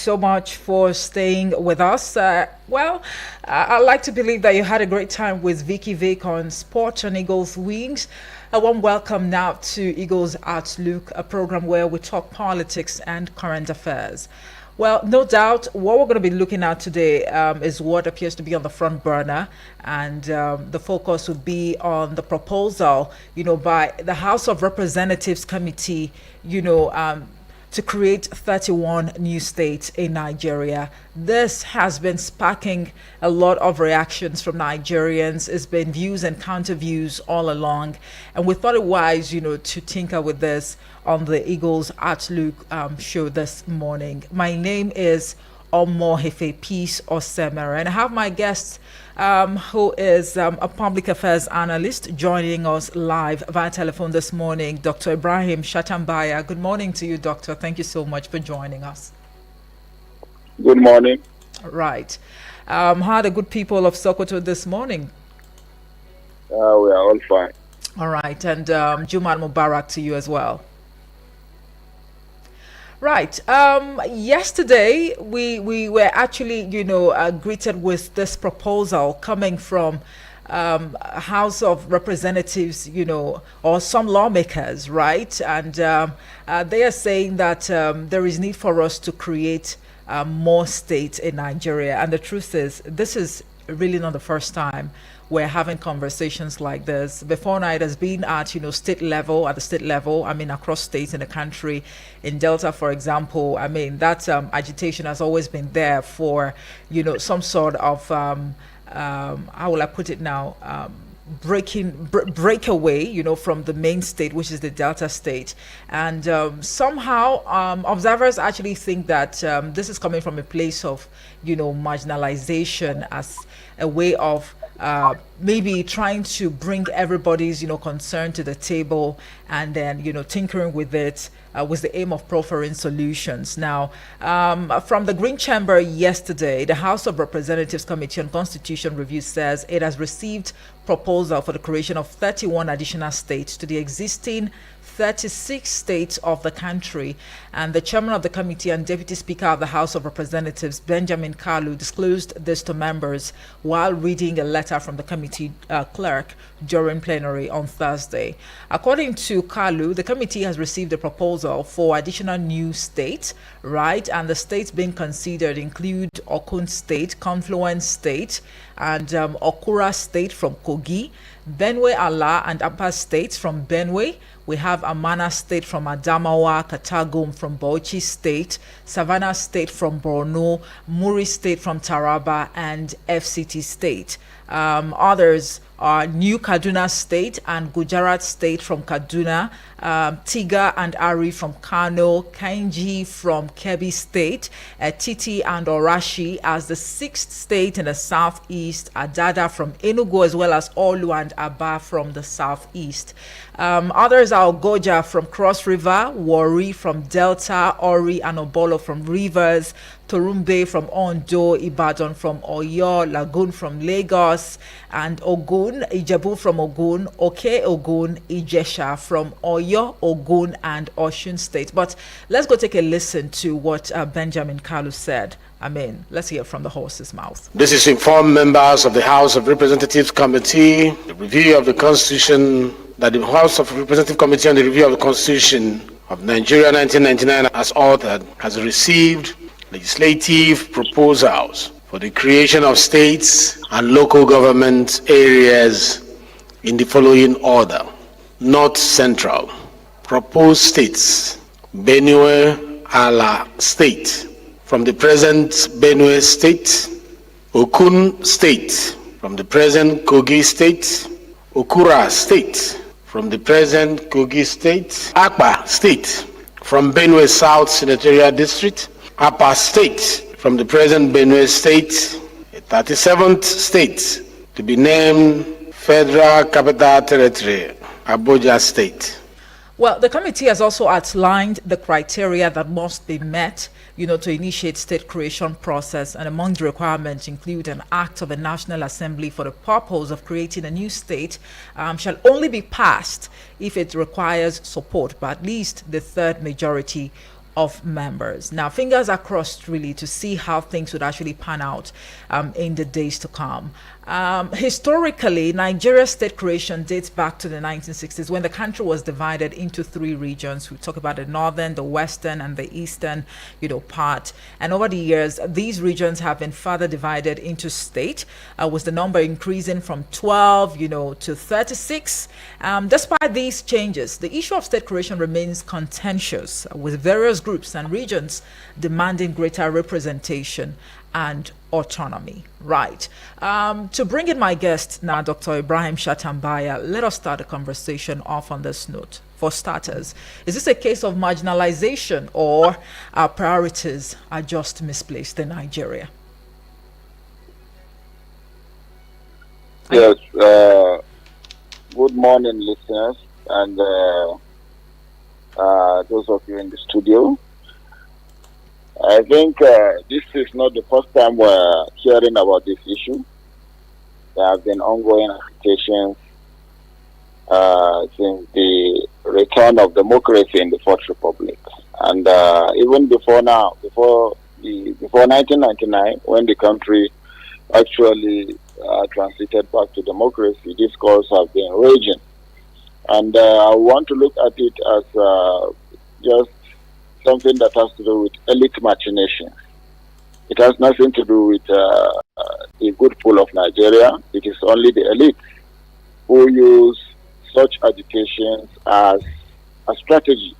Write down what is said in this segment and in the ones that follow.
so much for staying with us. I like to believe that you had a great time with Vicky Vic on Sport on Eagles Wings. A warm welcome now to Eagles Outlook, a program where we talk politics and current affairs. Well, no doubt, what we're going to be looking at today is what appears to be on the front burner, and the focus would be on the proposal, by the House of Representatives Committee, to create 31 new states in Nigeria. This has been sparking a lot of reactions from Nigerians. It's been views and counter views all along. And we thought it wise, to tinker with this on the Eagles Outlook show this morning. My name is Omohefe Peace Osemere, and I have my guest who is a public affairs analyst joining us live via telephone this morning, Dr. Ibrahim Shatambaya. Good morning to you, Doctor. Thank you so much for joining us. Good morning. Right. How are the good people of Sokoto this morning? We are all fine. All right. And Juman Mubarak to you as well. Right. Yesterday, we were actually, greeted with this proposal coming from House of Representatives, or some lawmakers, right? And they are saying that there is need for us to create more states in Nigeria. And the truth is, this is really not the first time we're having conversations like this. Before now, it has been at the state level, across states in the country. In Delta, for example, that agitation has always been there for some sort of how will I put it now, breakaway from the main state, which is the Delta state. And somehow observers actually think that this is coming from a place of marginalization as a way of maybe trying to bring everybody's concern to the table, and then tinkering with it with the aim of proffering solutions. Now, from the Green Chamber yesterday, the House of Representatives Committee on Constitution Review says it has received proposal for the creation of 31 additional states to the existing 36 states of the country. And the chairman of the committee and deputy speaker of the House of Representatives, Benjamin Kalu, disclosed this to members while reading a letter from the committee clerk during plenary on Thursday. According to Kalu, the committee has received a proposal for additional new states, right? And the states being considered include Okun State, Confluence State, and Okura State from Kogi, Benue Allah and Upper States from Benue. We have Amana State from Adamawa, Katagum from Bauchi State, Savannah State from Borno, Muri State from Taraba, and FCT State. Others are New Kaduna State and Gujarat State from Kaduna, Tiga and Ari from Kano, Kainji from Kebbi State, Titi and Orashi as the sixth state in the southeast, Adada from Enugu, as well as Olu and Aba from the southeast. Others are Ogoja from Cross River, Warri from Delta, Ori and Obolo from Rivers, Torumbe from Ondo, Ibadan from Oyo, Lagoon from Lagos, and Ogun, Ijebu from Ogun, Oke Ogun, Ijesha from Oyo, Ogun, and Osun State. But let's go take a listen to what Benjamin Kalu said. Let's hear from the horse's mouth. This is informed members of the House of Representatives Committee, the review of the Constitution, that the House of Representative Committee on the Review of the Constitution of Nigeria 1999 as authored has received legislative proposals for the creation of states and local government areas in the following order. North Central. Proposed states: Benue Allah State from the present Benue State, Okun State from the present Kogi State, Okura State from the present Kogi State, Akpa State from Benue South Senatorial District, Upper State from the present Benue State, a 37th state to be named Federal Capital Territory, Abuja State. Well, the committee has also outlined the criteria that must be met, to initiate state creation process, and among the requirements include an act of the National Assembly for the purpose of creating a new state shall only be passed if it requires support by at least the third majority of members. Now, fingers are crossed really to see how things would actually pan out in the days to come. Historically, Nigeria's state creation dates back to the 1960s when the country was divided into three regions. We talk about the northern, the western, and the eastern, part. And over the years, these regions have been further divided into state, with the number increasing from 12, to 36. Despite these changes, the issue of state creation remains contentious, with various groups and regions demanding greater representation and autonomy. Right. To bring in my guest now, Dr. Ibrahim Shatambaya, let us start the conversation off on this note. For starters, is this a case of marginalization, or our priorities are just misplaced in Nigeria? Yes. Good morning, listeners, and those of you in the studio. I think this is not the first time we're hearing about this issue. There have been ongoing agitations since the return of democracy in the Fourth Republic, and even before 1999, when the country actually transited back to democracy, these calls have been raging. And I want to look at it as just something that has to do with elite machinations. It has nothing to do with the good pool of Nigeria. It is only the elite who use such agitations as a strategy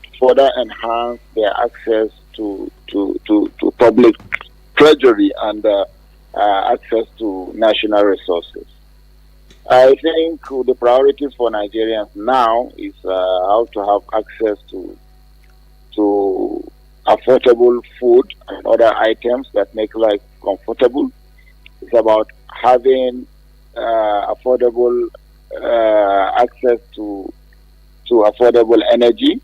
to further enhance their access to public treasury and access to national resources. I think the priorities for Nigerians now is how to have access to affordable food and other items that make life comfortable. It's about having affordable access to affordable energy.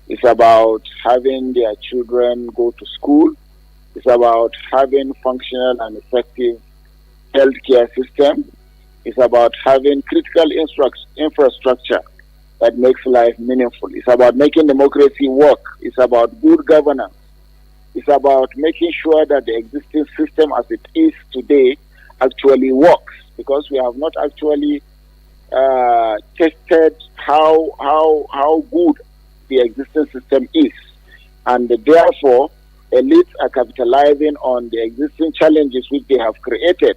It's about having their children go to school. It's about having functional and effective healthcare system. It's about having critical infrastructure that makes life meaningful. It's about making democracy work. It's about good governance. It's about making sure that the existing system as it is today actually works, because we have not actually tested how good the existing system is. And therefore, elites are capitalizing on the existing challenges which they have created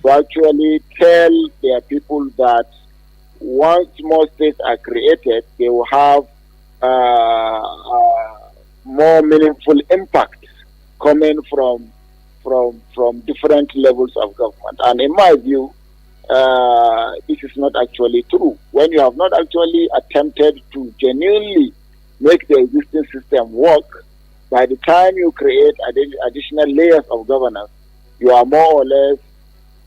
to actually tell their people that once more states are created, they will have more meaningful impact coming from different levels of government. And in my view, this is not actually true. When you have not actually attempted to genuinely make the existing system work, by the time you create additional layers of governance, you are more or less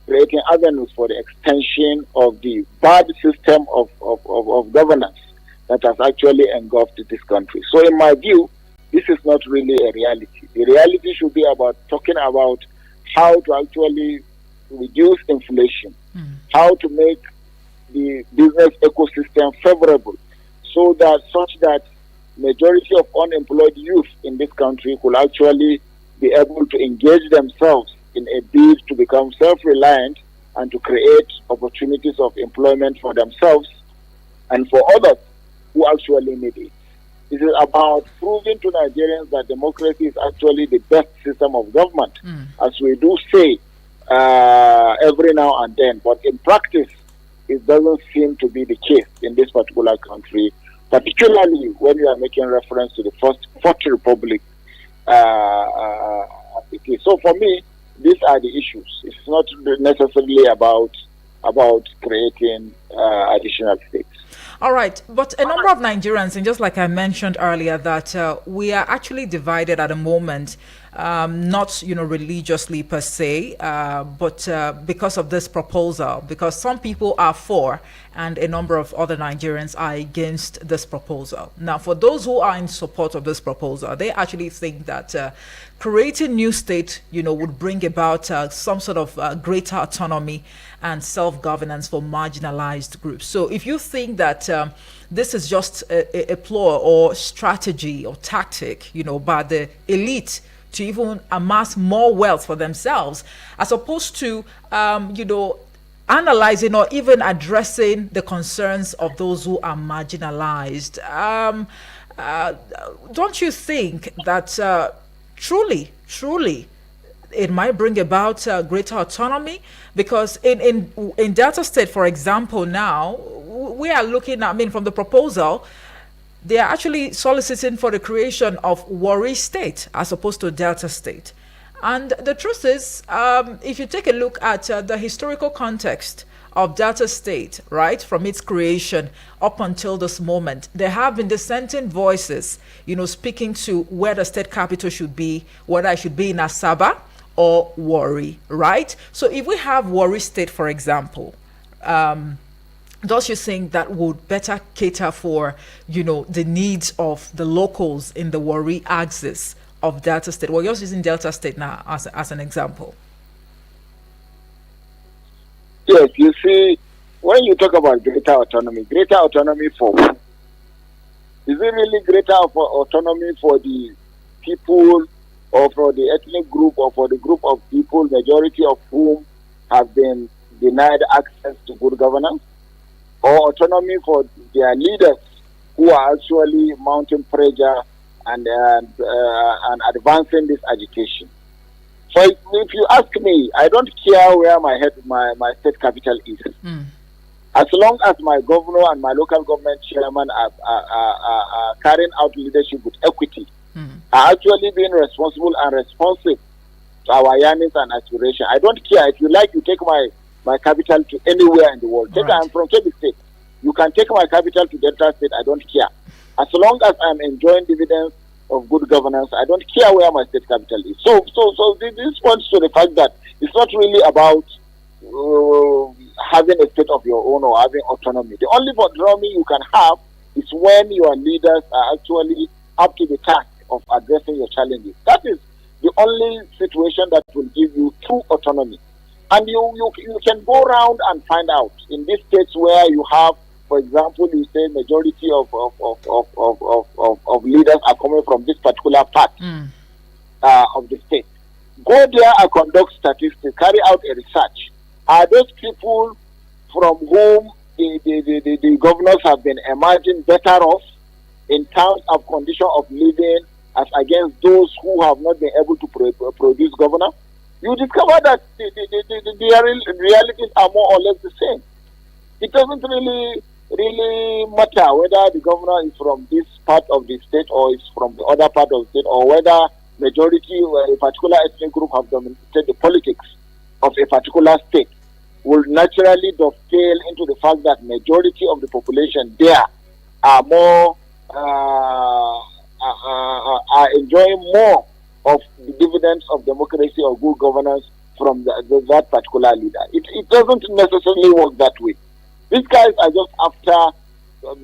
creating avenues for the extension of the bad system of governance that has actually engulfed this country. So in my view, this is not really a reality. The reality should be about talking about how to actually reduce inflation, how to make the business ecosystem favorable, such that majority of unemployed youth in this country could actually be able to engage themselves in a bid to become self-reliant and to create opportunities of employment for themselves and for others who actually need it. This is about proving to Nigerians that democracy is actually the best system of government, as we do say every now and then. But in practice, it doesn't seem to be the case in this particular country, particularly when you are making reference to the Fourth Republic. So for me, these are the issues. It's not necessarily about creating additional states. All right, but a number of Nigerians, and just like I mentioned earlier, that we are actually divided at the moment, not religiously per se, but because of this proposal. Because some people are for and a number of other Nigerians are against this proposal. Now, for those who are in support of this proposal, they actually think that creating new state, would bring about some sort of greater autonomy and self-governance for marginalized groups. So if you think that this is just a ploy or strategy or tactic, by the elite to even amass more wealth for themselves, as opposed to, analyzing or even addressing the concerns of those who are marginalized, don't you think that truly, it might bring about greater autonomy? Because in Delta State, for example, now we are looking at, from the proposal, they are actually soliciting for the creation of Warri State as opposed to Delta State. And the truth is, if you take a look at the historical context of Delta State, right, from its creation up until this moment, there have been dissenting voices, speaking to where the state capital should be, whether it should be in Asaba or Warri, right? So if we have Warri State, for example, don't you think that would better cater for, the needs of the locals in the Warri axis of Delta State? Well, you're using Delta State now as an example. Yes, you see, when you talk about greater autonomy for who? Is it really greater autonomy for the people or for the ethnic group or for the group of people, majority of whom have been denied access to good governance? Or autonomy for their leaders who are actually mounting pressure and advancing this agitation? So if you ask me, I don't care where my state capital is. As long as my governor and my local government chairman are carrying out leadership with equity, are actually being responsible and responsive to our yearnings and aspirations. I don't care. If you like, you take my capital to anywhere in the world. I'm from Kebbi State. You can take my capital to Delta State. I don't care. As long as I'm enjoying dividends of good governance, I don't care where my state capital is. So this points to the fact that it's not really about having a state of your own or having autonomy. The only autonomy you can have is when your leaders are actually up to the task of addressing your challenges. That is the only situation that will give you true autonomy. And you can go around and find out in these states where you have, for example, you say majority of leaders are coming from this particular part of the state. Go there and conduct statistics, carry out a research. Are those people from whom the governors have been emerging better off in terms of condition of living as against those who have not been able to produce governors? You discover that the realities are more or less the same. It doesn't really matter whether the governor is from this part of the state or is from the other part of the state, or whether majority or a particular ethnic group have dominated the politics of a particular state. Will naturally dovetail into the fact that majority of the population there are more are enjoying more of the dividends of democracy or good governance from that particular leader. It doesn't necessarily work that way. These guys are just after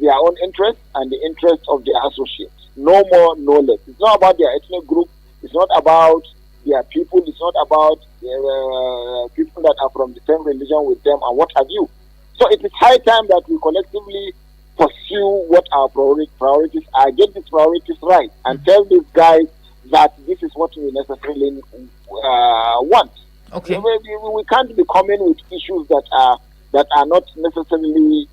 their own interests and the interests of their associates. No more, no less. It's not about their ethnic group. It's not about their people. It's not about people that are from the same religion with them and what have you. So it is high time that we collectively pursue what our priorities are, get these priorities right, and tell these guys that this is what we necessarily want. Okay. We can't be coming with issues that are not necessarily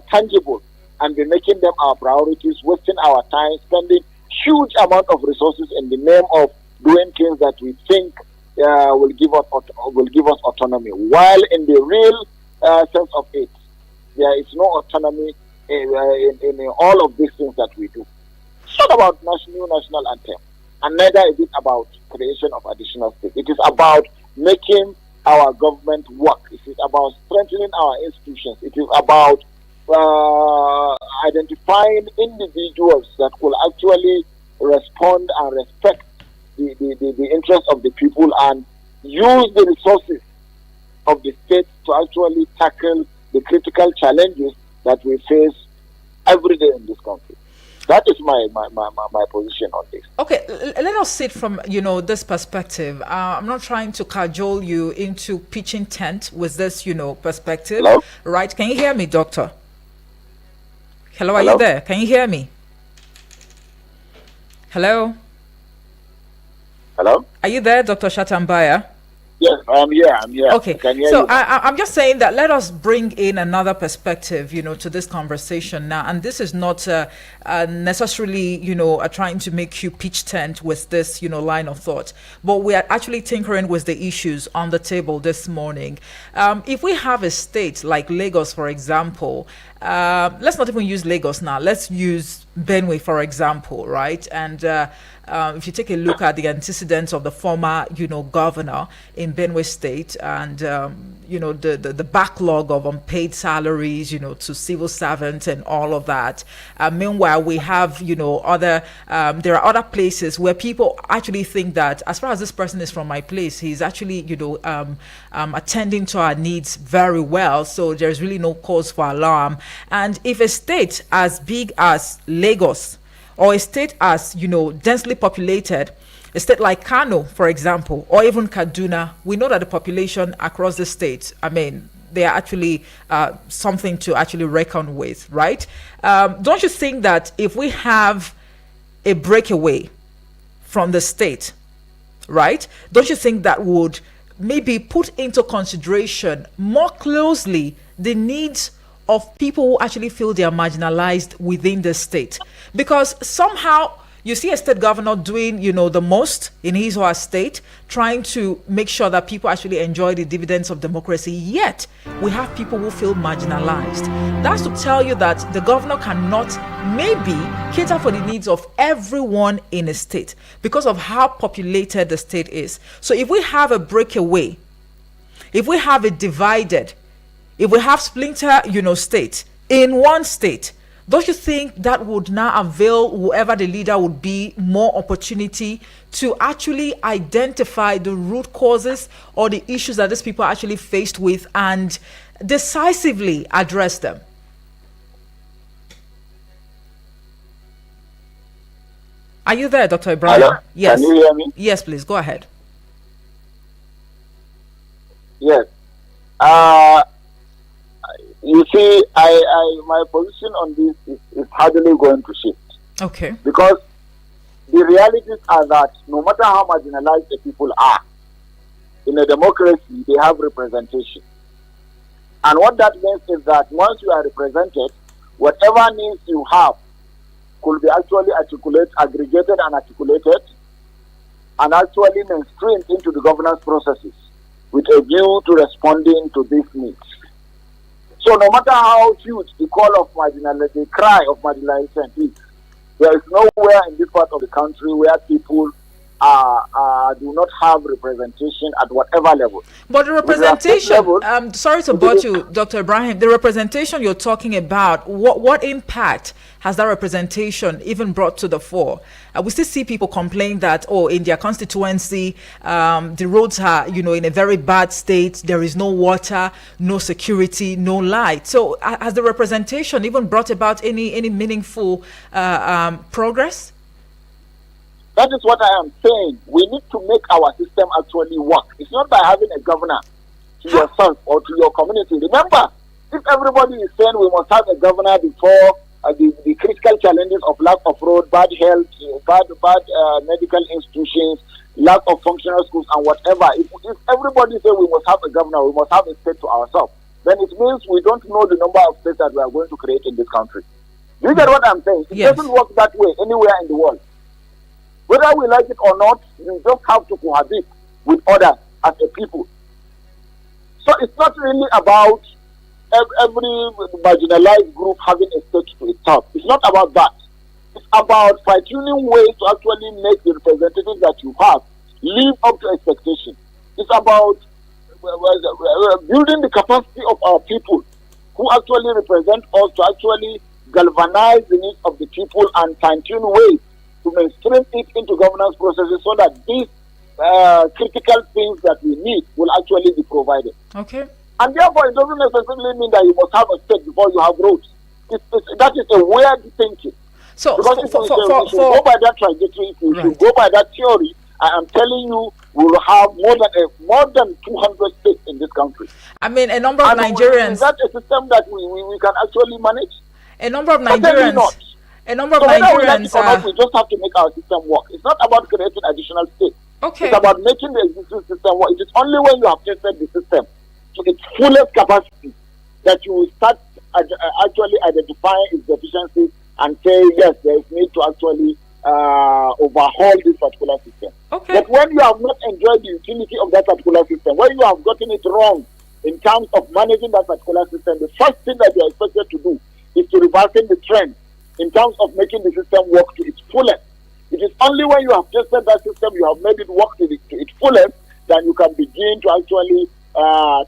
tangible and be making them our priorities, wasting our time, spending huge amount of resources in the name of doing things that we think will give us autonomy. While in the real sense of it, there is no autonomy in all of these things that we do. It's not about new national anthem, and neither is it about creation of additional states. It is about making our government work. It is about strengthening our institutions. It is about identifying individuals that will actually respond and respect the interests of the people and use the resources of the state to actually tackle the critical challenges that we face every day in this country. That is my position on this. Okay, let us see it from this perspective. I'm not trying to cajole you into pitching tent with this perspective. Hello? Right? Can you hear me, Doctor? Hello, are Hello? you there? Can you hear me? Hello? Hello? Are you there, Dr. Shatambaya? Yes, I'm here. Okay, so I'm just saying that let us bring in another perspective, to this conversation now. And this is not necessarily, trying to make you pitch tent with this, line of thought. But we are actually tinkering with the issues on the table this morning. If we have a state like Lagos, for example, let's not even use Lagos now. Let's use Benue, for example, right? And if you take a look at the antecedents of the former, governor in Benue State, and the backlog of unpaid salaries, to civil servants and all of that. Meanwhile, we have, there are other places where people actually think that as far as this person is from my place, he's actually, attending to our needs very well. So there's really no cause for alarm. And if a state as big as Lagos, or a state as, densely populated, a state like Kano, for example, or even Kaduna, we know that the population across the state, they are actually something to actually reckon with, right? Don't you think that if we have a breakaway from the state, right, don't you think that would maybe put into consideration more closely the needs of people who actually feel they are marginalized within the state? Because somehow you see a state governor doing, the most in his or her state, trying to make sure that people actually enjoy the dividends of democracy. Yet we have people who feel marginalized. That's to tell you that the governor cannot maybe cater for the needs of everyone in a state because of how populated the state is. So if we have a breakaway, if we have a divided, if we have splinter, state in one state, don't you think that would now avail whoever the leader would be more opportunity to actually identify the root causes or the issues that these people are actually faced with and decisively address them? Are you there, Dr. Ibrahim? Hello? Yes. Can you hear me? Yes, please, go ahead. Yes. You see, my position on this is hardly going to shift. Okay. Because the realities are that no matter how marginalized the people are, in a democracy, they have representation. And what that means is that once you are represented, whatever needs you have could be actually aggregated and articulated, and actually mainstreamed into the governance processes with a view to responding to these needs. So no matter how huge the call of marginalization, the cry of marginalization is, there is nowhere in this part of the country where people do not have representation at whatever level. But the representation, sorry to bother you, Dr. Ibrahim, the representation you're talking about, what impact has that representation even brought to the fore? We still see people complain that, in their constituency, the roads are, in a very bad state. There is no water, no security, no light. So has the representation even brought about any meaningful progress? That is what I am saying. We need to make our system actually work. It's not by having a governor to yourself or to your community. Remember, if everybody is saying we must have a governor before the critical challenges of lack of road, bad health, bad medical institutions, lack of functional schools and whatever, if everybody says we must have a governor, we must have a state to ourselves, then it means we don't know the number of states that we are going to create in this country. You get what I'm saying? It doesn't work that way anywhere in the world. Whether we like it or not, we just have to cohabit with others as a people. So it's not really about every marginalized group having a state to itself. It's not about that. It's about fine-tuning ways to actually make the representatives that you have live up to expectation. It's about building the capacity of our people who actually represent us to actually galvanize the needs of the people and fine-tune ways to mainstream it into governance processes so that these critical things that we need will actually be provided. Okay. And therefore, it doesn't necessarily mean that you must have a state before you have roads. That is a weird thinking. So, because if we should go by that trajectory, if we should go by that theory, I am telling you, we will have more than 200 states in this country. I mean, a number of Nigerians. Is that a system that we can actually manage? A number of Nigerians. A number of Nigerians. We just have to make our system work. It's not about creating additional states. Okay. It's about making the existing system work. It is only when you have tested the system to its fullest capacity that you will start actually identifying its deficiencies and say, yes, there is need to actually overhaul this particular system. Okay. But when you have not enjoyed the utility of that particular system, when you have gotten it wrong in terms of managing that particular system, the first thing that you are expected to do is to reversing the trend in terms of making the system work to its fullest. It is only when you have tested that system, you have made it work to its fullest, that you can begin to actually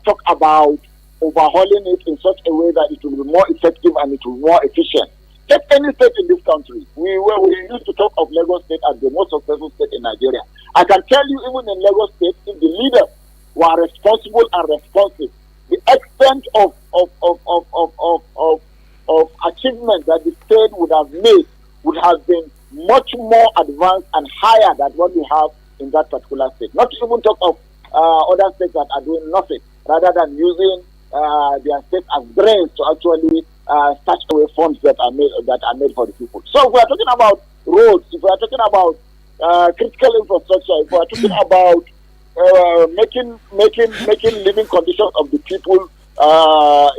talk about overhauling it in such a way that it will be more effective and it will be more efficient. Take any state in this country. We used to talk of Lagos State as the most successful state in Nigeria. I can tell you, even in Lagos State, if the leaders were responsible and responsive, the extent of achievement that the state would have made would have been much more advanced and higher than what we have in that particular state. Not to even talk of other states that are doing nothing, rather than using their state as brains to actually stash away funds that are made for the people. So if we are talking about roads, if we are talking about critical infrastructure, if we are talking about making living conditions of the people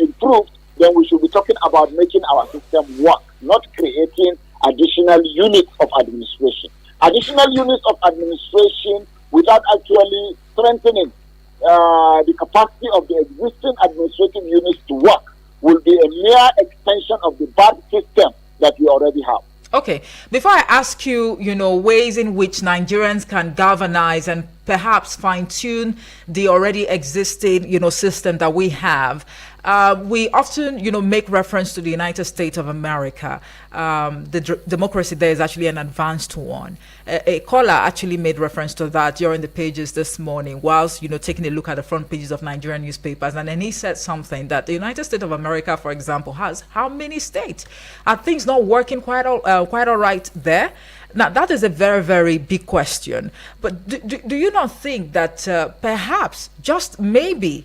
improved, then we should be talking about making our system work, not creating additional units of administration. Additional units of administration without actually strengthening the capacity of the existing administrative units to work will be a mere extension of the bad system that we already have. Okay. Before I ask you, ways in which Nigerians can galvanize and perhaps fine-tune the already existing, system that we have, we often, make reference to the United States of America. The democracy there is actually an advanced one. A caller actually made reference to that during the pages this morning, whilst, taking a look at the front pages of Nigerian newspapers. And then he said something that the United States of America, for example, has how many states? Are things not working quite all right there? Now, that is a very, very big question. But do you not think that perhaps, just maybe,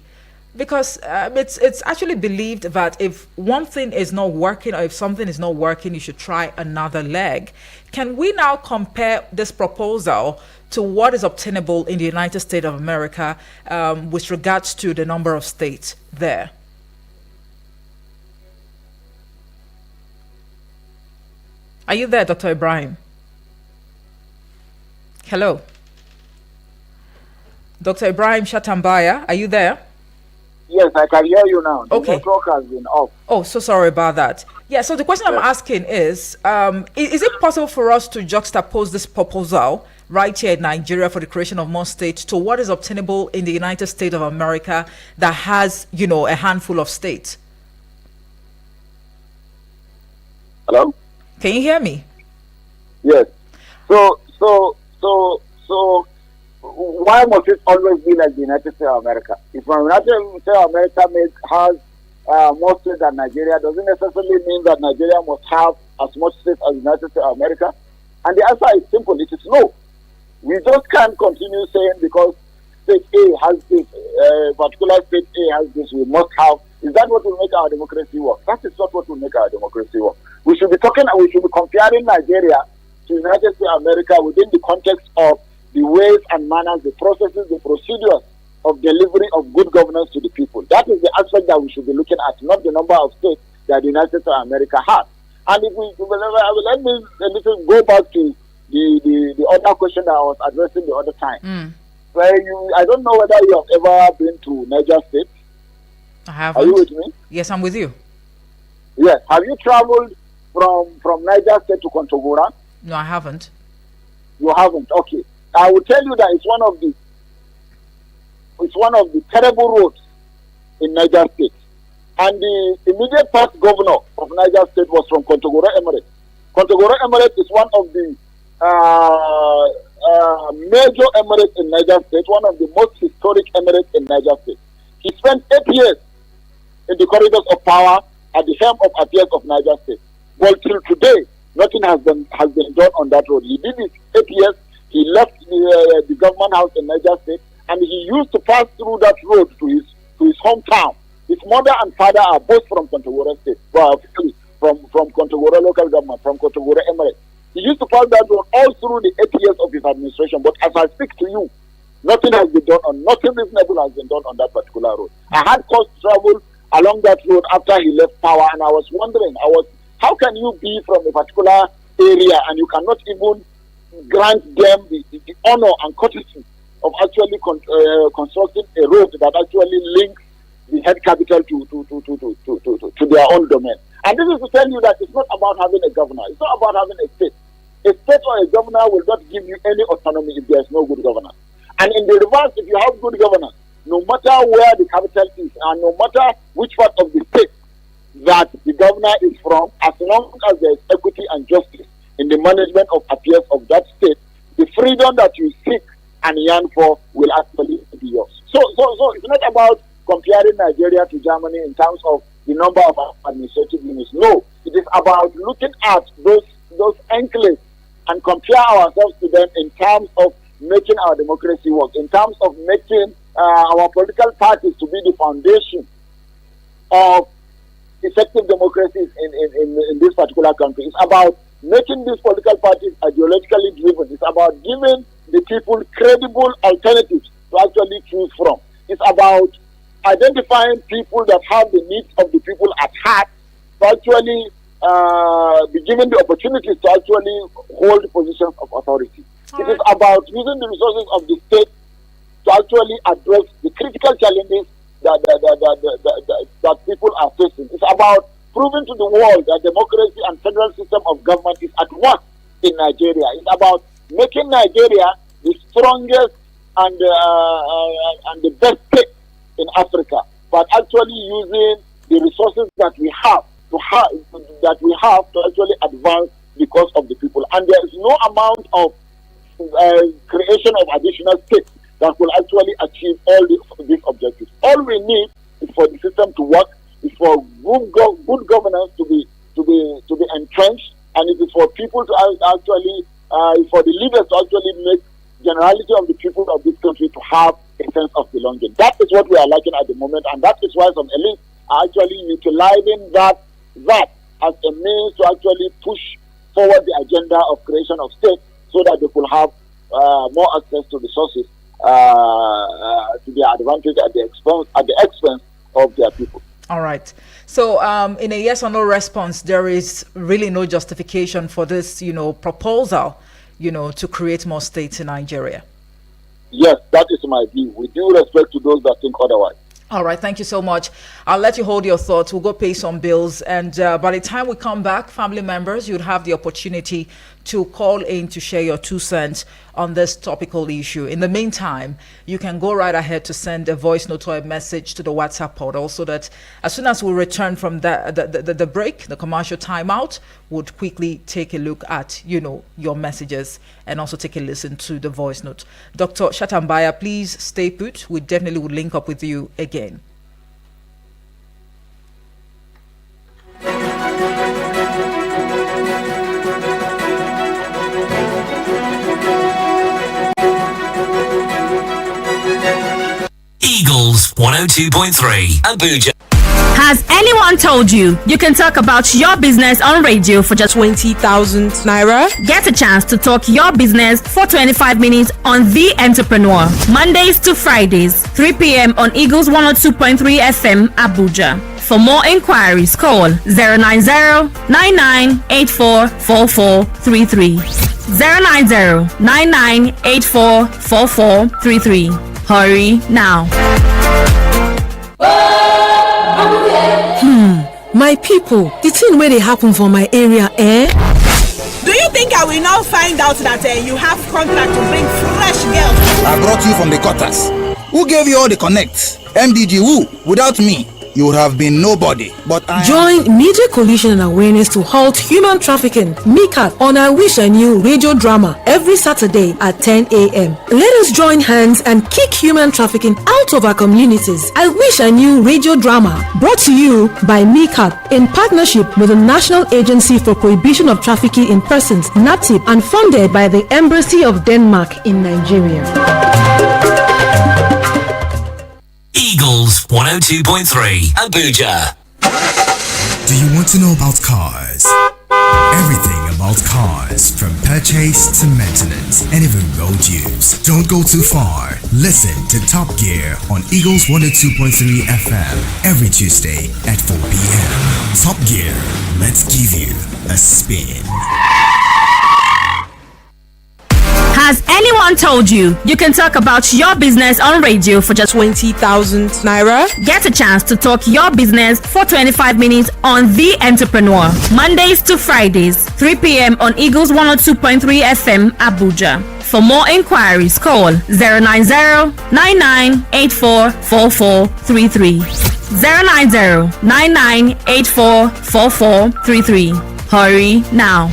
because it's actually believed that if one thing is not working or if something is not working, you should try another leg. Can we now compare this proposal to what is obtainable in the United States of America with regards to the number of states there? Are you there, Dr. Ibrahim? Hello. Dr. Ibrahim Shatambaya, are you there? Yes, I can hear you now. Okay. The network has been off. Oh, so sorry about that. Yeah, so the question I'm asking is it possible for us to juxtapose this proposal right here in Nigeria for the creation of more states to what is obtainable in the United States of America that has, a handful of states? Hello? Can you hear me? Yes. So why must it always be like the United States of America? If the United States of America has more states than Nigeria, doesn't necessarily mean that Nigeria must have as much states as the United States of America? And the answer is simple. It is no. We just can't continue saying because state A has this, particular state A has this, we must have. Is that what will make our democracy work? That is not what will make our democracy work. We should be comparing Nigeria to the United States of America within the context of the ways and manners, the processes, the procedures of delivery of good governance to the people. That is the aspect that we should be looking at, not the number of states that the United States of America has. And if let me go back to the other question that I was addressing the other time. I don't know whether you have ever been to Niger State. I haven't. Are you with me? Yes, I'm with you. Yes. Have you traveled from Niger State to Kontagora? No, I haven't. You haven't. Okay. I will tell you that it's one of the terrible roads in Niger State. And the immediate past governor of Niger State was from Kontagora Emirate. Kontagora Emirate is one of the major emirates in Niger State, one of the most historic emirates in Niger State. He spent 8 years in the corridors of power at the helm of affairs of Niger State. Well, till today, nothing has been done on that road. He did his 8 years. He left the government house in Niger State, and he used to pass through that road to his hometown. His mother and father are both from Kontagora State, well, from Kontagora local government, from Kontagora Emirate. He used to pass that road all through the 8 years of his administration. But as I speak to you, nothing has been done nothing reasonable has been done on that particular road. I had cause to travel along that road after he left power, and I was wondering, how can you be from a particular area and you cannot even grant them the honor and courtesy of actually constructing a road that actually links the head capital to their own domain. And this is to tell you that it's not about having a governor. It's not about having a state. A state or a governor will not give you any autonomy if there is no good governance. And in the reverse, if you have good governance, no matter where the capital is and no matter which part of the state that the governor is from, as long as there is equity and justice in the management of affairs of that state, the freedom that you seek and yearn for will actually be yours. So it's not about comparing Nigeria to Germany in terms of the number of administrative units. No, it is about looking at those enclaves and compare ourselves to them in terms of making our democracy work, in terms of making our political parties to be the foundation of effective democracies in this particular country. It's about making these political parties ideologically driven. It's about giving the people credible alternatives to actually choose from. It's about identifying people that have the needs of the people at heart to actually be given the opportunities to actually hold positions of authority. It is about using the resources of the state to actually address the critical challenges that people are facing. It's about proving to the world that democracy and federal system of government is at work in Nigeria. It's about making Nigeria the strongest and the best state in Africa, but actually using the resources that we have to actually advance the cause of the people. And there is no amount of creation of additional states that will actually achieve all these objectives. All we need is for the system to work, is for good governance to be entrenched, and it is for people to actually, for the leaders to actually make generality of the people of this country to have a sense of belonging. That is what we are lacking at the moment, and that is why some elites are actually utilizing that as a means to actually push forward the agenda of creation of states so that they could have more access to resources to their advantage at the expense of their people. All right. So in a yes or no response, there is really no justification for this, proposal, to create more states in Nigeria. Yes, that is my view. With due respect to those that think otherwise. All right, thank you so much. I'll let you hold your thoughts. We'll go pay some bills. And by the time we come back, family members, you'd have the opportunity to call in to share your 2 cents on this topical issue. In the meantime, you can go right ahead to send a voice note or a message to the WhatsApp portal so that as soon as we return from the break, the commercial timeout, would quickly take a look at, your messages and also take a listen to the voice note. Dr. Shatambaya, please stay put. We definitely will link up with you again. Eagles 102.3 Abuja. Has anyone told you you can talk about your business on radio for just 20,000 naira? Get a chance to talk your business for 25 minutes on The Entrepreneur. Mondays to Fridays, 3 p.m. on Eagles 102.3 FM Abuja. For more inquiries, call 090-9984-4433. 090-9984-4433. Hurry now. My people, the thing where they happen for my area, Do you think I will now find out that you have contract to bring fresh girls? I brought you from the quarters. Who gave you all the connects? MDG who? Without me. you would have been nobody. But Join Media Coalition and Awareness to Halt Human Trafficking, MICAT, on I Wish I Knew radio drama every Saturday at 10 a.m. Let us join hands and kick human trafficking out of our communities. I Wish I Knew radio drama, brought to you by MICAT in partnership with the National Agency for Prohibition of Trafficking in Persons, NATIP, and funded by the Embassy of Denmark in Nigeria. Eagles 102.3 Abuja. Do you want to know about cars? Everything about cars, from purchase to maintenance and even road use. Don't go too far. Listen to Top Gear on Eagles 102.3 FM every Tuesday at 4 p.m. Top Gear, let's give you a spin. Has anyone told you you can talk about your business on radio for just 20,000 naira? Get a chance to talk your business for 25 minutes on The Entrepreneur. Mondays to Fridays, 3 p.m. on Eagles 102.3 FM Abuja. For more inquiries, call 090-9984-4433. 090-9984-4433. Hurry now.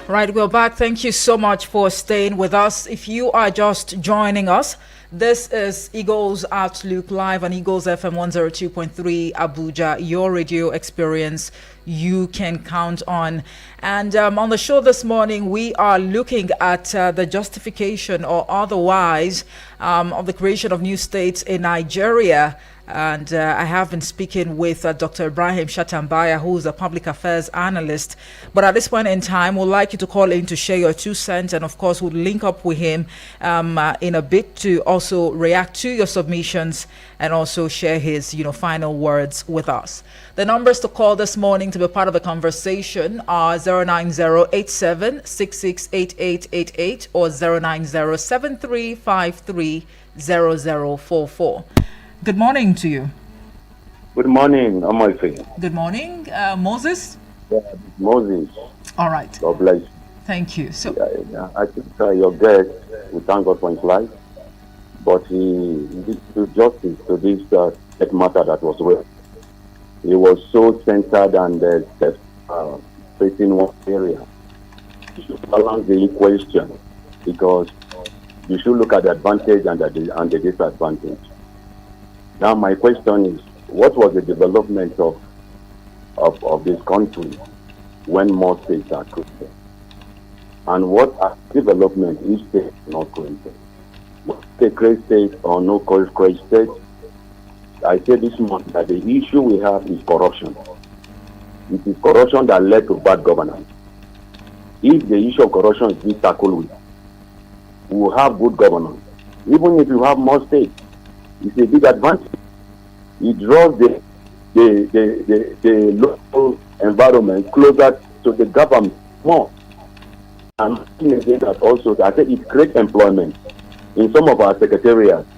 Right, we're back. Thank you so much for staying with us. If you are just joining us, this is Eagles Outlook Live on Eagles FM 102.3 Abuja, your radio experience you can count on. And on the show this morning, we are looking at the justification or otherwise of the creation of new states in Nigeria. And I have been speaking with Dr. Ibrahim Shatambaya, who is a public affairs analyst. But at this point in time, we'd like you to call in to share your 2 cents. And of course, we'll link up with him in a bit to also react to your submissions and also share his final words with us. The numbers to call this morning to be part of the conversation are 09087668888 or 09073530044. Good morning to you. Good morning, Amalfi. Good morning, Moses. Yeah, Moses. All right. God bless you. Thank you. So, I think your guest, we thank God for his life, but he did justice to this matter that was raised. He was so centered and facing one area. You should balance the equation because you should look at the advantage and the disadvantage. Now, my question is, what was the development of this country when more states are created? And what are development each state is not created? Was it a great state or no great state? I said this month that the issue we have is corruption. It is corruption that led to bad governance. If the issue of corruption is being tackled with, we will have good governance. Even if you have more states, it's a big advantage. It draws the local environment closer to the government more. And again that also that it creates employment in some of our secretariats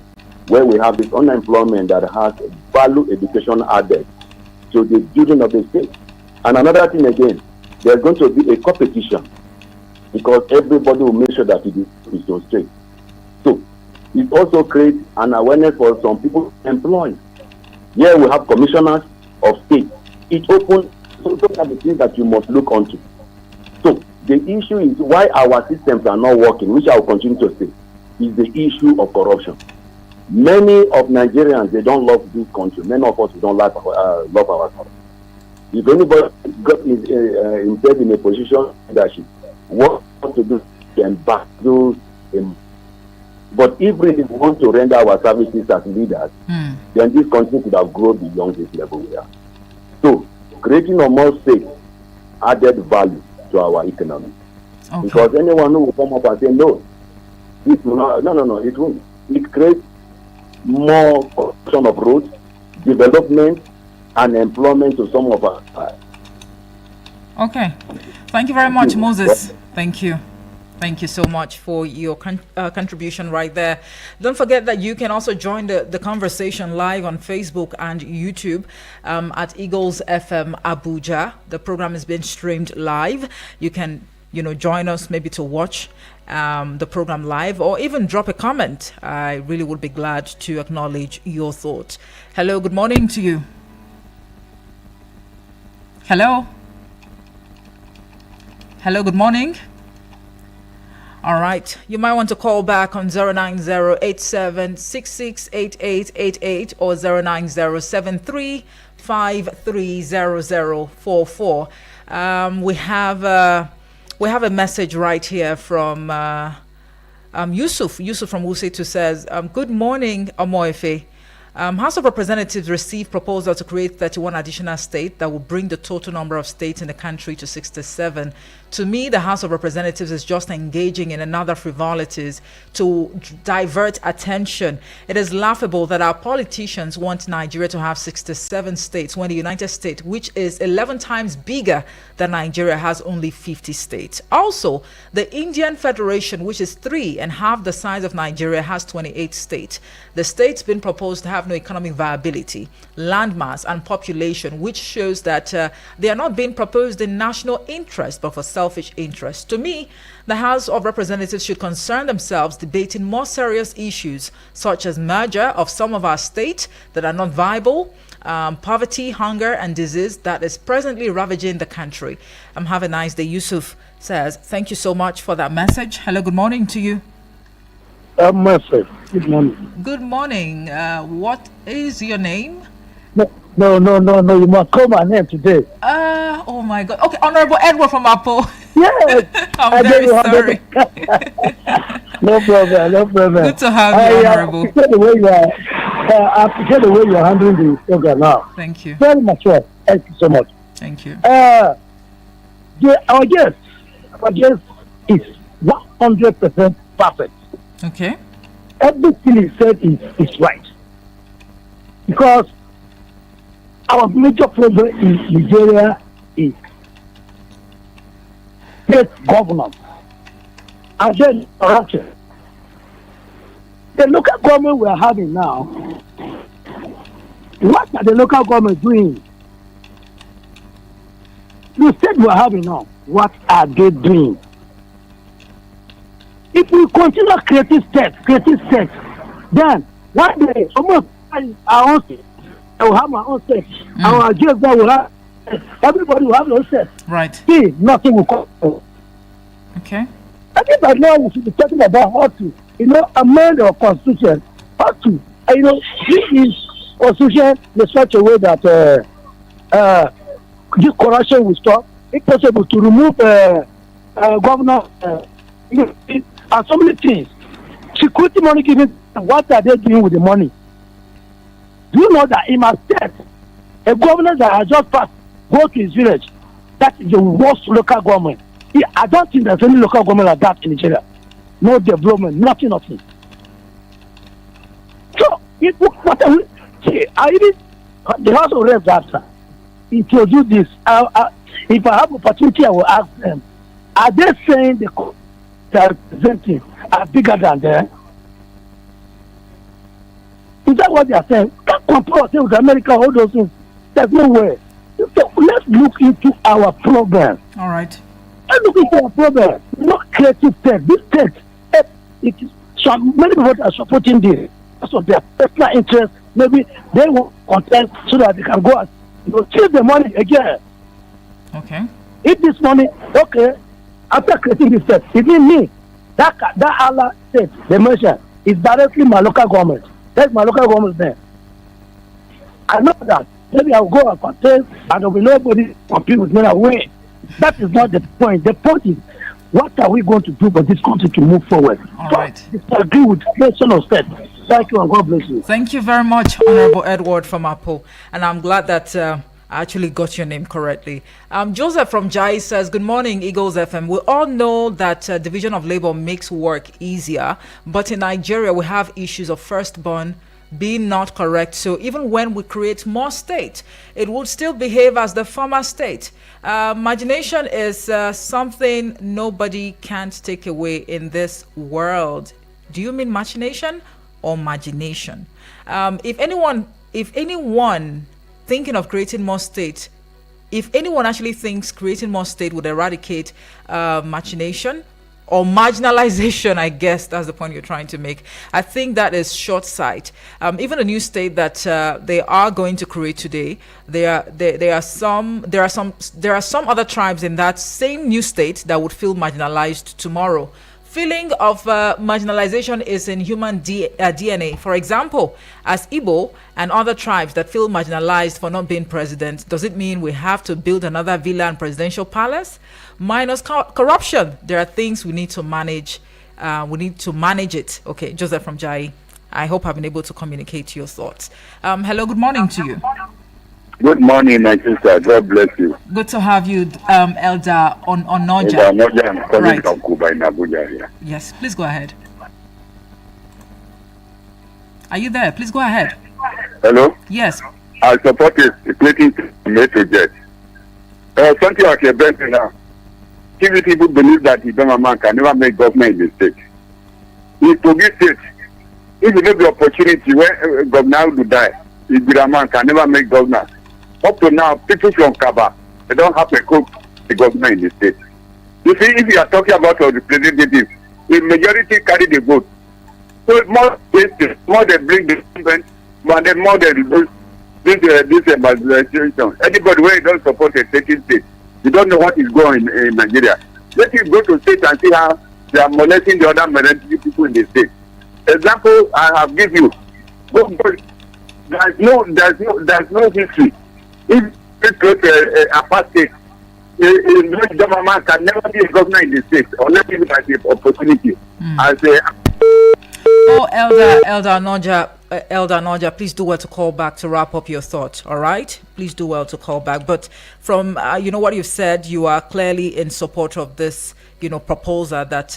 where we have this unemployment that has value education added to the building of the state. And another thing again, there's going to be a competition because everybody will make sure that it is so straight. So it also creates an awareness for some people employed. Here we have commissioners of state. It opens, so those are the things that you must look onto. So the issue is why our systems are not working, which I will continue to say, is the issue of corruption. Many of Nigerians, they don't love this country. Many of us, we don't love our country. If anybody got himself in a position of leadership, what to do can battle him. But if we want to render our services as leaders, then this country could have grown beyond this level we are. So, creating a more state added value to our economy. Okay. Because anyone who will come up and say, no, it will not, no, it won't. It creates more construction of roads, development, and employment to some of us. Okay. Thank you very much, Moses. Thank you. Thank you so much for your contribution right there. Don't forget that you can also join the conversation live on Facebook and YouTube at Eagles FM Abuja. The program is being streamed live. You can join us, maybe to watch the program live, or even drop a comment. I really would be glad to acknowledge your thoughts. Hello, good morning to you. Hello, good morning. All right, you might want to call back on 09087668888 or 09073530044. We have a message right here from Yusuf from Wusetu says, good morning, Omoefe. House of Representatives received proposal to create 31 additional states that will bring the total number of states in the country to 67. To me, the House of Representatives is just engaging in another frivolities to divert attention. It is laughable that our politicians want Nigeria to have 67 states when the United States, which is 11 times bigger than Nigeria, has only 50 states. Also, the Indian Federation, which is 3 and half the size of Nigeria, has 28 states. The states being proposed have no economic viability, landmass, and population, which shows that they are not being proposed in national interest, but for selfish interest. To me, the House of Representatives should concern themselves debating more serious issues, such as merger of some of our states that are not viable, poverty, hunger, and disease that is presently ravaging the country. Have a nice day. Yusuf says, thank you so much for that message. Hello, good morning to you. Good morning. Good morning. What is your name? No. You must call my name today. Oh my God. Okay, Honorable Edward from Apple. Yes. I'm very sorry. No problem. Good to have you, Honorable. I appreciate the way you are handling the program now. Thank you. Very much well. Thank you so much. Thank you. Our guest is 100% perfect. Okay. Everything he said is right. Because our major problem in Nigeria is state governance and then corruption. The local government we are having now, what are the local government doing? The state we are having now, what are they doing? If we continue creating states, then one day almost our own state, I will have my own state. Our GFB will have, everybody will have their own state. Right. See, nothing will come. Okay. I think that now we should be talking about how to, amend our constitution. How to, this constitution in such a way that this corruption will stop. If possible, to remove governor, and so many things. Security money given, what are they doing with the money? Do you know that in my state, a governor that has just passed, go to his village, that is the worst local government. I don't think there's any local government like that in Nigeria. No development, nothing. So, the House of Reps after introduce this. If I have opportunity, I will ask them, are they saying the representatives are bigger than them? Is that what they are saying? Can't compare ourselves with America, all those things. There's no way. So let's look into our problem. All right. Let's look into our problem. Not creative text. This text, so many people are supporting this because of their personal interest. Maybe they will contest so that they can go and change the money again. Okay. If this money, after creating this text, it means me. That Allah state they mentioned is directly my local government. That's my local government there. I know that. Maybe I'll go and contest and there will be nobody compete with me away. That is not the point. The point is, what are we going to do for this country to move forward? All right. Disagree with the nation of state. Thank you and God bless you. Thank you very much, Honorable Edward from Apple. And I'm glad that I actually got your name correctly. Joseph from Jai says, good morning, Eagles FM. We all know that division of labor makes work easier, but in Nigeria, we have issues of firstborn being not correct. So even when we create more state, it would still behave as the former state. Imagination is something nobody can't take away in this world. Do you mean machination or imagination? If anyone thinking of creating more states if anyone actually thinks creating more state would eradicate machination or marginalization, I guess that's the point you're trying to make, I think that is short sight. Even a new state that they are going to create today, there are some other tribes in that same new state that would feel marginalized tomorrow. Feeling of marginalization is in human DNA. For example, as Igbo and other tribes that feel marginalized for not being president, does it mean we have to build another villa and presidential palace? Minus corruption. There are things we need to manage. We need to manage it. Okay, Joseph from Jai. I hope I've been able to communicate your thoughts. Hello, good morning to you. Good morning, my sister. God bless you. Good to have you, Elder Onoja. Elder Onoja, I'm calling Right. from Cuba in Abuja here. Yes, please go ahead. Are you there? Please go ahead. Hello? Yes. I support equating to Metrojet. Something like a bench now. TV people believe that the government can never make government in the state. In Kogi State, if you have the opportunity where governor will die, the government can never make governor. Up to now, people from Kaba, they don't have a cook the government in the state. You see, if you are talking about the representatives, the majority carry the vote. So more they bring the government, more they lose this administration. Anybody where don't support a certain state, you don't know what is going in Nigeria. Let you go to state and see how they are molesting the other minority people in the state. Example I have given you. There's no history. If it goes to a apart state, a government can never be a governor in the state unless it has the opportunity. Elder Noja, please do well to call back to wrap up your thoughts. All right, please do well to call back. But from what you've said, you are clearly in support of this proposal that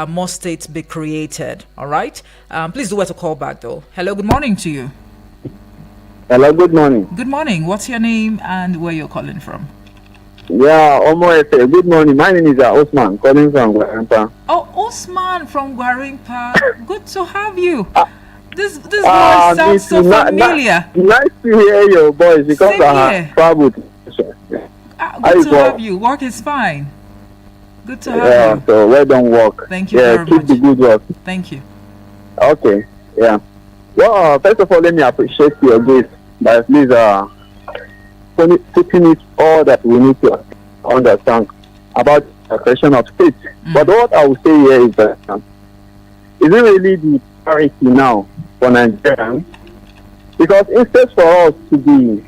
more states be created. All right, please do well to call back though. Hello, good morning to you. Hello, good morning. Good morning. What's your name and where you're calling from? Yeah, good morning. My name is Osman, calling from Gwarimpa. Oh, Osman from Gwarimpa. Good to have you. This voice sounds so familiar. Nice to hear your voice because Same I here. have traveled. Good to have you. Work is fine. Good to have you. So well done work. Thank you very keep much. the good work. Thank you. Okay, yeah. Well, first of all, let me appreciate your grace by please putting it all that we need to understand about the question of state. But what I will say here is that is it really the priority now for Nigerians? Because instead for us to be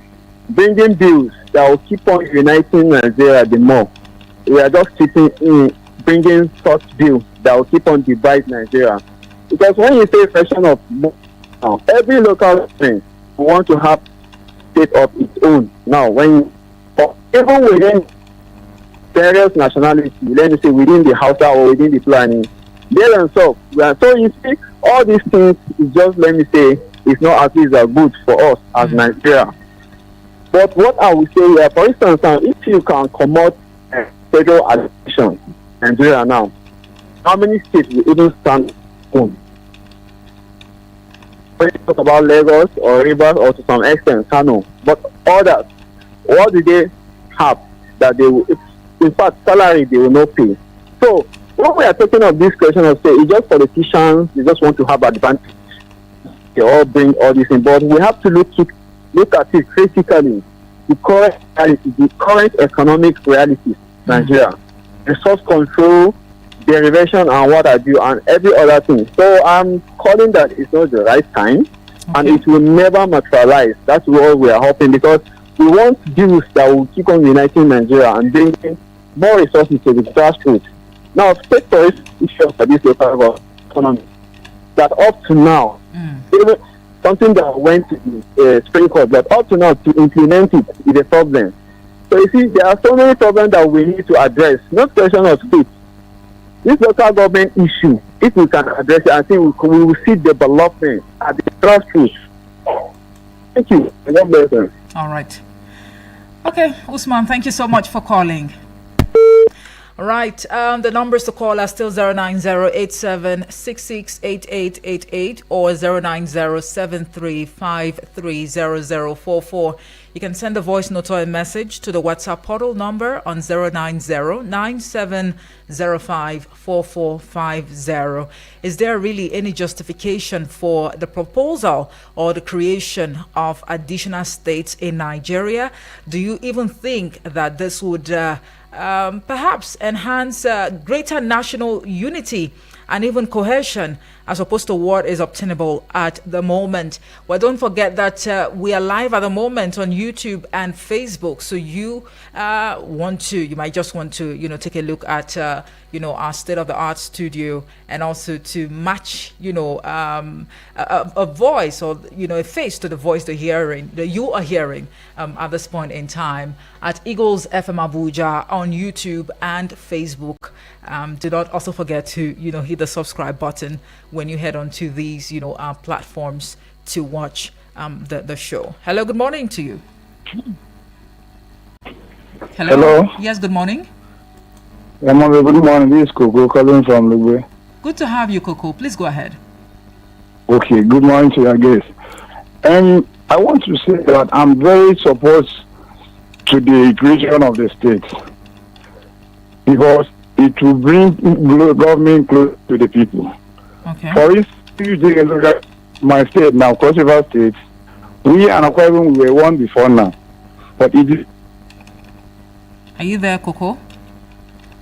bringing bills that will keep on uniting Nigeria the more, we are just bringing such bills that will keep on dividing Nigeria. Because when you say question of every local government want to have state of its own. Now, even within various nationalities, let me say within the Hausa or within the planning, they themselves. So you see, all these things is just, let me say, it's not at least good for us as Nigeria. But what I will say here, for instance, if you can come out federal election Nigeria now, how many states will even stand alone? When you talk about Lagos or Rivers or to some extent Kano, but others, what do they have that they will, in fact, salary they will not pay? So when we are talking of this question of say, it's just politicians, they just want to have advantage. They all bring all this in, but we have to look at it critically. The current economic realities, Nigeria, resource control, derivation, and what have you, and every other thing. So I'm calling that it's not the right time, and it will never materialize. That's what we are hoping, because we want deals that will keep on uniting Nigeria and bringing more resources to the grassroots. Now, state for issue for this local economy that up to now, even something that went to the Supreme Court, but up to now to implement it is a problem. So you see, there are so many problems that we need to address. Not question of state. This local government issue, if we can address it, I think we will see development at the grassroots. Thank you. God bless you. All right. Okay, Usman, thank you so much for calling. All right, the numbers to call are still 09087668888 or 09073530044. You can send a voice note or a message to the WhatsApp portal number on 090-9705-4450. Is there really any justification for the proposal or the creation of additional states in Nigeria? Do you even think that this would perhaps enhance greater national unity and even cohesion, as opposed to what is obtainable at the moment? Well, don't forget that we are live at the moment on YouTube and Facebook. So you might just want to, take a look at, our state-of-the-art studio, and also to match, a voice or, a face to the voice that you are hearing at this point in time at Eagles FM Abuja on YouTube and Facebook. Do not also forget to, hit the subscribe button when you head on to these, platforms to watch the show. Hello, good morning to you. Hello. Yes, good morning. Good morning. This is Coco calling from Lugbe. Good to have you, Coco. Please go ahead. Okay, good morning to your guests. And I want to say that I'm very supportive to the creation of the states, because it will bring government close to the people. Okay. For instance, if you take a look at my state now, Cross River State, we and Akwa Ibom were one before now. But it is. Are you there, Coco?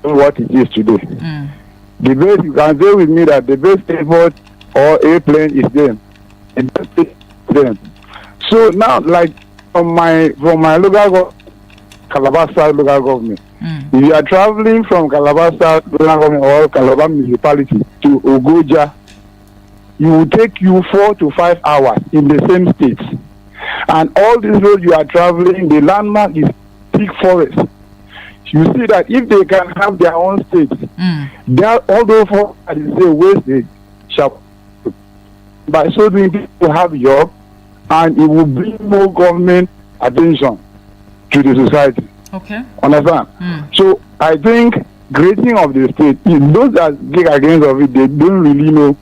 What it is today. The base, you can say with me that the best airport or airplane is them. And them. So now, like from my local Calabar South local government, if you are traveling from Calabar South local government or Calabar municipality to Ogoja, it will take you 4 to 5 hours in the same state. And all these roads you are traveling, the landmark is thick forest. You see that if they can have their own states, although for the waste they shall, by so doing people have job, and it will bring more government attention to the society. Okay. Understand? So I think creating of the state, those that take against of it, they don't really know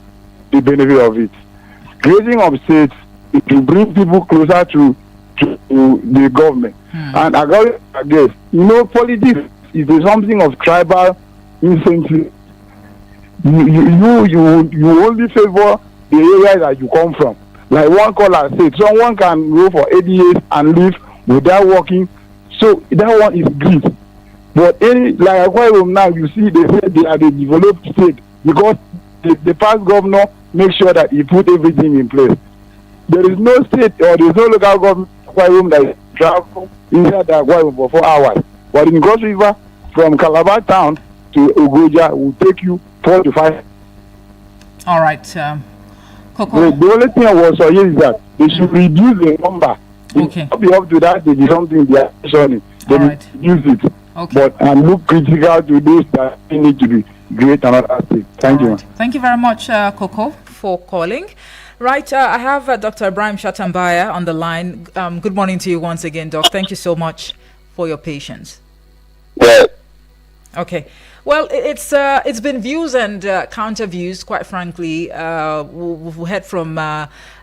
the benefit of it. Creating of states, it will bring people closer to the government. And I guess, politics is something of tribal incentive. You only favor the area that you come from. Like one caller said, someone can go for 80 years and live without working. So that one is greed. But like Akwa Ibom now, you see, they say they are the developed state because the past governor makes sure that he put everything in place. There is no state or there is no local government Akwa Ibom that travel inside the Akwa Ibom for 4 hours. But in Cross River, from Calabar town to Ogoja, will take you 4 to 5. All right, Coco. The only thing I was saying is that they should reduce the number. Okay. Not be up to that, they do something they are showing. They reduce it. Okay. But look critical to those that need to be great another state. Thank you. Thank you very much, Coco, for calling. Right, I have Dr. Ibrahim Shatambaya on the line. Good morning to you once again, Doc. Thank you so much for your patience. Yeah. Okay. Well, it's been views and counter views, quite frankly. We've heard from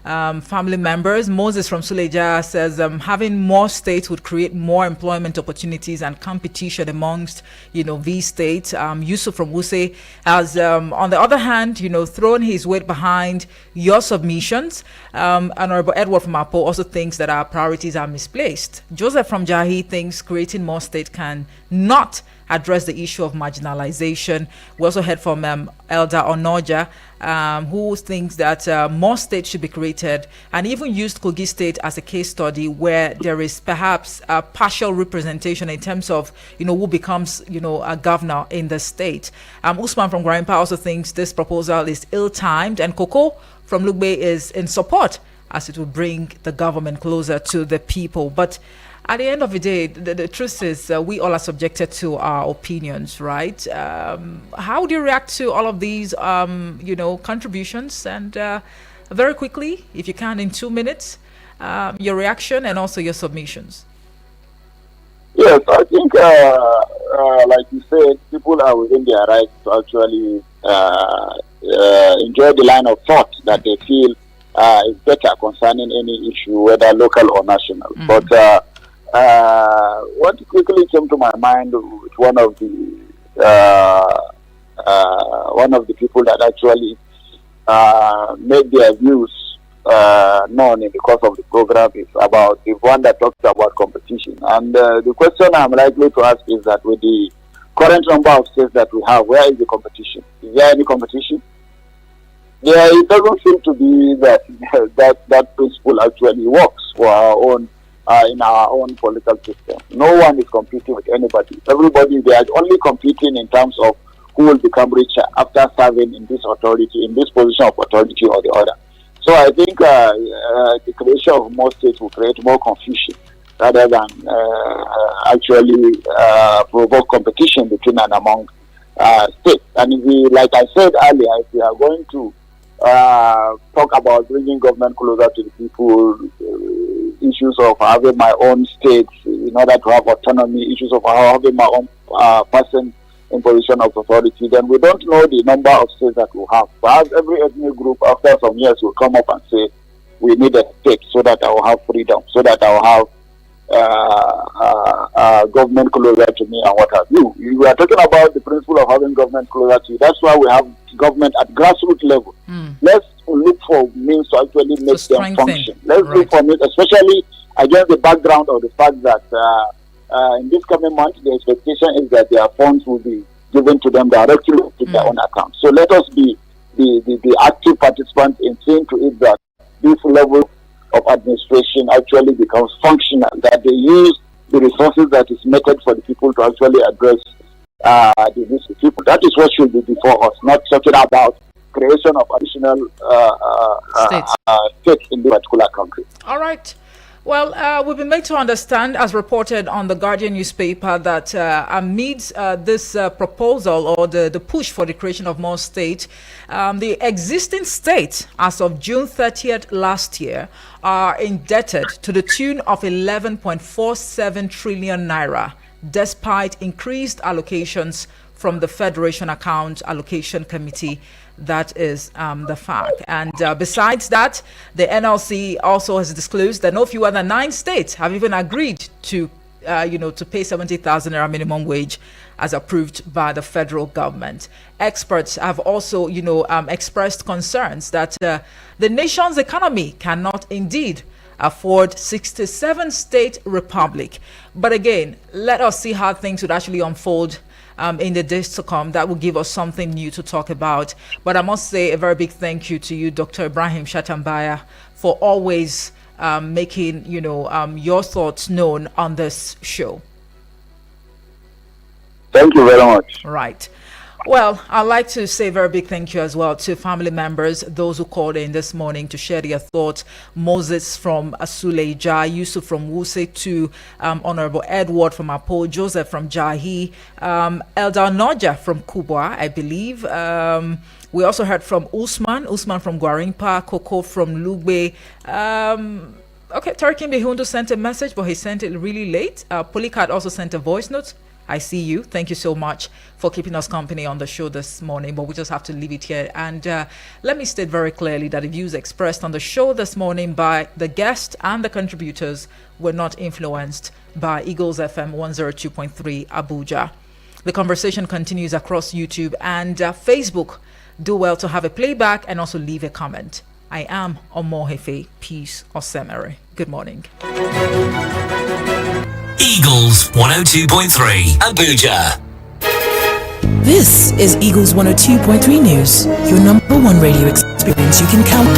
family members. Moses from Suleja says having more states would create more employment opportunities and competition amongst, these states. Yusuf from Wuse has, on the other hand, thrown his weight behind your submissions. Honorable Edward from Apo also thinks that our priorities are misplaced. Joseph from Jahi thinks creating more states can not address the issue of marginalization. We also heard from Elder Onoja, who thinks that more states should be created, and even used Kogi State as a case study where there is perhaps a partial representation in terms of, who becomes, a governor in the state. Usman from Gwarimpa also thinks this proposal is ill-timed, and Coco from Lugbe is in support as it will bring the government closer to the people. But at the end of the day, the truth is we all are subjected to our opinions, right? How do you react to all of these, contributions? And very quickly, if you can, in 2 minutes, your reaction and also your submissions. Yes, I think, like you said, people are within their rights to actually enjoy the line of thought that they feel is better concerning any issue, whether local or national. But what quickly came to my mind with one of the people that actually made their views known in the course of the program is about the one that talks about competition. And the question I'm likely to ask is that with the current number of states that we have, where is the competition? Is there any competition? Yeah, it doesn't seem to be that that principle actually works for our own in our own political system. No one is competing with anybody. Everybody, they are only competing in terms of who will become richer after serving in this authority, in this position of authority or the other. So I think the creation of more states will create more confusion rather than actually provoke competition between and among states. And if we, like I said earlier, if we are going to talk about bringing government closer to the people, issues of having my own states in order to have autonomy, issues of having my own person in position of authority, then we don't know the number of states that we have. Perhaps every ethnic group after some years will come up and say, we need a state so that I will have freedom, so that I will have government closer to me and what have you. We are talking about the principle of having government closer to you. That's why we have government at grassroots level. Let's look for means to actually make them function. Let's look for means, especially against the background of the fact that in this coming month, the expectation is that their funds will be given to them directly to their own account. So let us be the active participants in seeing to it that this level of administration actually becomes functional, that they use the resources that is meted for the people to actually address the needs of people. That is what should be before us, not talking about creation of additional states in this particular country. All right. Well, we've been made to understand, as reported on the Guardian newspaper, that amidst this proposal or the push for the creation of more states, the existing states, as of June 30th last year, are indebted to the tune of 11.47 trillion naira, despite increased allocations from the Federation Account Allocation Committee. That is the fact. And besides that, the NLC also has disclosed that no fewer than 9 states have even agreed to pay 70,000 naira minimum wage as approved by the federal government. Experts have also, expressed concerns that the nation's economy cannot indeed afford 67 state republic. But again, let us see how things would actually unfold in the days to come. That will give us something new to talk about. But I must say a very big thank you to you, Dr. Ibrahim Shatambaya, for always making your thoughts known on this show. Thank you very much. Right. Well, I'd like to say a very big thank you as well to family members, those who called in this morning to share their thoughts. Moses from Asuleja, Yusuf from Wuse, to Honorable Edward from Apo, Joseph from Jahi, Eldar Noja from Kubwa, I believe. We also heard from Usman from Guarimpa, Coco from Lugbe. Okay, Tarikim Behundu sent a message, but he sent it really late. Polycard also sent a voice note. I see you. Thank you so much for keeping us company on the show this morning, but we just have to leave it here. And let me state very clearly that the views expressed on the show this morning by the guest and the contributors were not influenced by Eagles FM 102.3 Abuja. The conversation continues across YouTube and Facebook. Do well to have a playback and also leave a comment. I am Omohefe Peace Osemere. Good morning. Eagles 102.3 Abuja. This is Eagles 102.3 News, your number one radio experience you can count on.